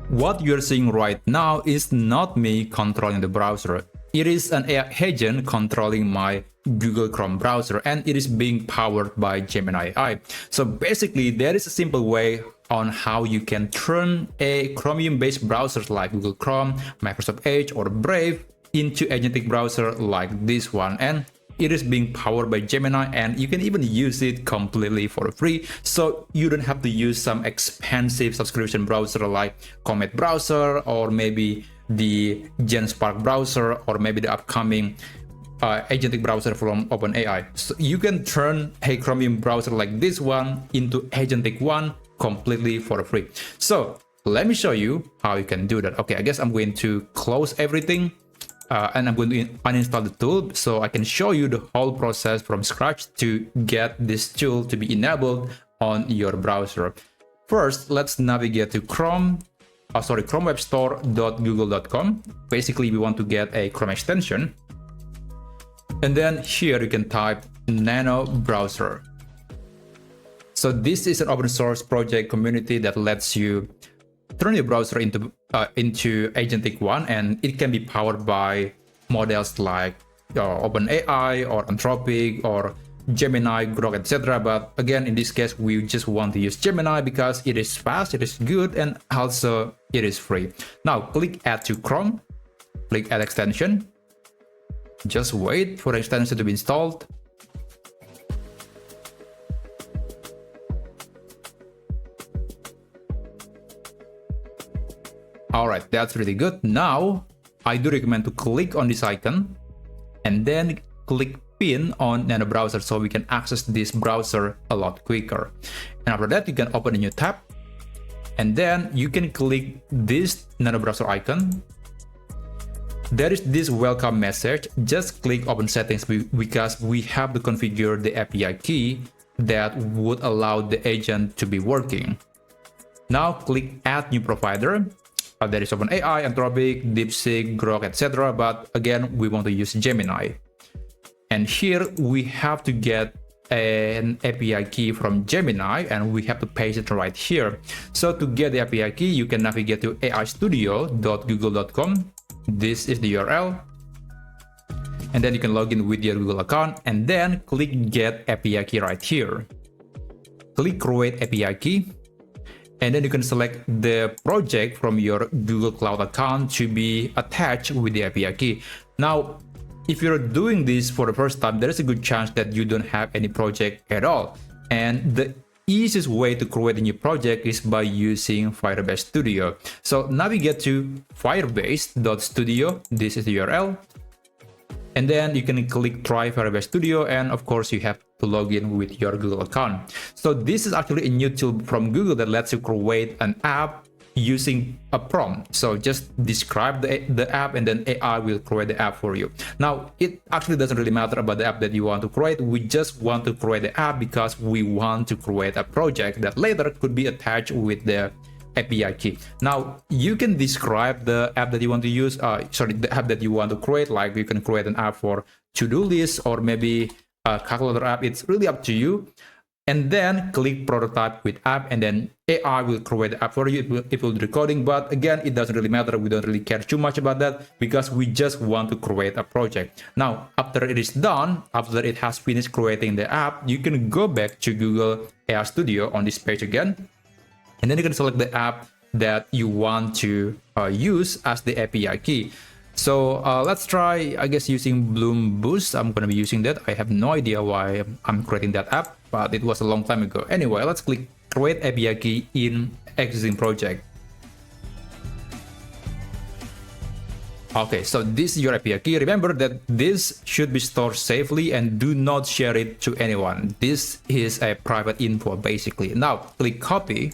What you're seeing right now is not me controlling the browser. It is an AI agent controlling my Google Chrome browser, and it is being powered by Gemini AI. So basically, there is a simple way on how you can turn a Chromium-based browsers like Google Chrome, Microsoft Edge, or Brave into agentic browser like this one. And it is being powered by Gemini, and you can even use it completely for free. So you don't have to use some expensive subscription browser like Comet browser, or maybe the Genspark browser, or maybe the upcoming agentic browser from OpenAI. So you can turn a Chromium browser like this one into agentic one completely for free. So let me show you how you can do that. Okay, I guess I'm going to close everything. And I'm going to uninstall the tool so I can show you the whole process from scratch to get this tool to be enabled on your browser. First, let's navigate to chromewebstore.google.com. Basically, we want to get a Chrome extension. And then here you can type Nanobrowser. So this is an open source project community that lets you turn your browser into agentic one, and it can be powered by models like OpenAI or Anthropic or Gemini, Grok, etc. But again, in this case, we just want to use Gemini because it is fast, it is good, and also it is free. Now click Add to Chrome, click Add Extension. Just wait for the extension to be installed. Alright, that's really good. Now, I do recommend to click on this icon and then click pin on Nanobrowser so we can access this browser a lot quicker. And after that, you can open a new tab and then you can click this Nanobrowser icon. There is this welcome message. Just click open settings because we have to configure the API key that would allow the agent to be working. Now click add new provider. There is OpenAI, Anthropic, DeepSeek, Grok, etc. But again, we want to use Gemini. And here we have to get an API key from Gemini, and we have to paste it right here. So to get the API key, you can navigate to aistudio.google.com. This is the URL. And then you can log in with your Google account and then click Get API Key right here. Click Create API Key. And then you can select the project from your Google Cloud account to be attached with the API key. Now, if you're doing this for the first time, there is a good chance that you don't have any project at all. And the easiest way to create a new project is by using Firebase Studio. So navigate to firebase.studio. This is the URL. And then you can click Try Firebase Studio, and of course you have to log in with your Google account. So this is actually a new tool from Google that lets you create an app using a prompt. So just describe the app and then AI will create the app for you. Now, it actually doesn't really matter about the app that you want to create. We just want to create the app because we want to create a project that later could be attached with the API key. Now, you can describe the app that you want to use, the app that you want to create, like you can create an app for to-do list or maybe a calculator app. It's really up to you. And then click prototype with app, and then AI will create the app for you. It will do the coding, but again, it doesn't really matter. We don't really care too much about that because we just want to create a project. Now, after it is done, after it has finished creating the app, you can go back to Google AI Studio on this page again. And then you can select the app that you want to use as the API key. So let's try, I guess, using Bloom Boost. I'm going to be using that. I have no idea why I'm creating that app, but it was a long time ago. Anyway, let's click Create API Key in Existing Project. Okay, so this is your API key. Remember that this should be stored safely and do not share it to anyone. This is a private info, basically. Now, click Copy.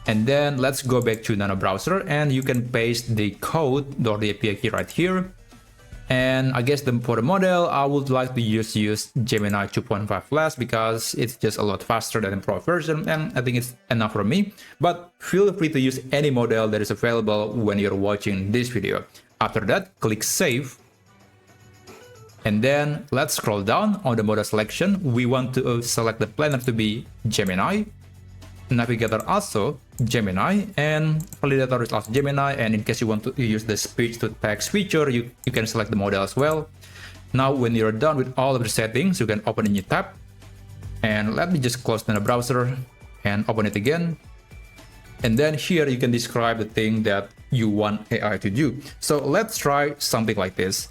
And then let's go back to Nanobrowser, and you can paste the code or the API key right here. And I guess for the model, I would like to use Gemini 2.5 Flash because it's just a lot faster than the Pro version, and I think it's enough for me. But feel free to use any model that is available when you're watching this video. After that, click Save. And then let's scroll down on the model selection. We want to select the planner to be Gemini. Navigator also Gemini, and validator is also Gemini. And in case you want to use the speech to text feature, you can select the model as well. Now, when you're done with all of the settings, you can open a new tab. And let me just close the browser and open it again. And then here you can describe the thing that you want AI to do. So let's try something like this.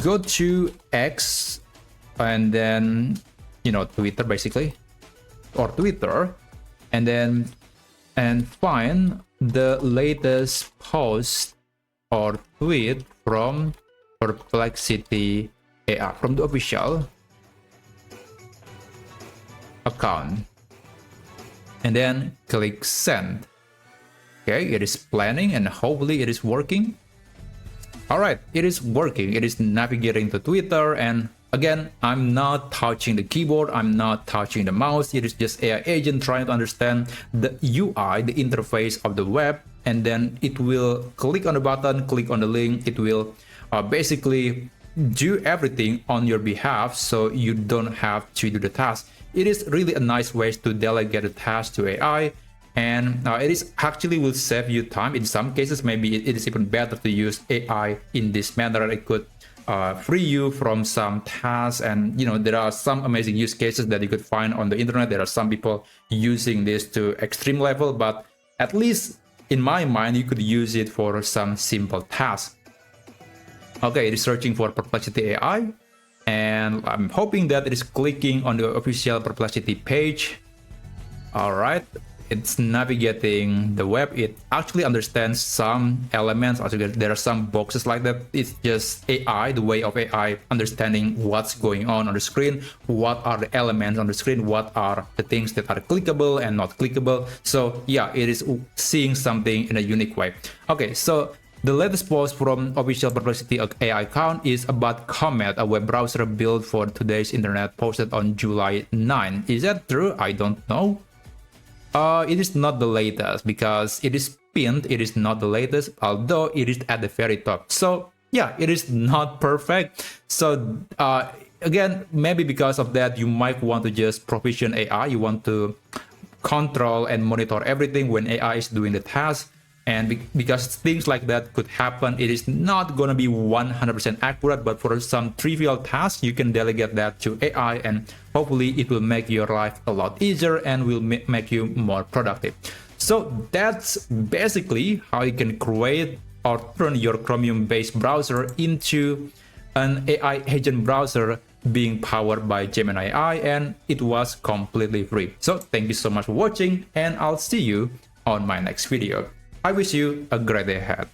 Go to X and then, Twitter basically, or Twitter, and then find the latest post or tweet from Perplexity AI, from the official account. And then click send. Okay, it is planning and hopefully it is working. All right, it is working. It is navigating to Twitter, and again, I'm not touching the keyboard, I'm not touching the mouse. It is just AI agent trying to understand the UI, the interface of the web, and then it will click on the button, click on the link. It will basically do everything on your behalf, so you don't have to do the task. It is really a nice way to delegate a task to AI, and it is actually will save you time. In some cases, maybe it is even better to use AI in this manner. It could free you from some tasks, and there are some amazing use cases that you could find on the internet. There are some people using this to extreme level, but at least in my mind, you could use it for some simple tasks. Okay, it is searching for Perplexity AI, and I'm hoping that it is clicking on the official Perplexity page. All right, it's navigating the web. It actually understands some elements. Also, there are some boxes like that. It's just AI, the way of AI understanding what's going on the screen, what are the elements on the screen, what are the things that are clickable and not clickable. So yeah, it is seeing something in a unique way. Okay, so the latest post from official Perplexity AI account is about Comet, a web browser built for today's internet, posted on July 9. Is that true? I don't know. It is not the latest because it is pinned. It is not the latest, although it is at the very top. So yeah, it is not perfect. So again, maybe because of that, you might want to just provision AI. You want to control and monitor everything when AI is doing the task. And because things like that could happen, it is not going to be 100% accurate, but for some trivial tasks, you can delegate that to AI, and hopefully it will make your life a lot easier and will make you more productive. So that's basically how you can create or turn your Chromium-based browser into an AI agent browser being powered by Gemini AI, and it was completely free. So thank you so much for watching, and I'll see you on my next video. I wish you a great day ahead.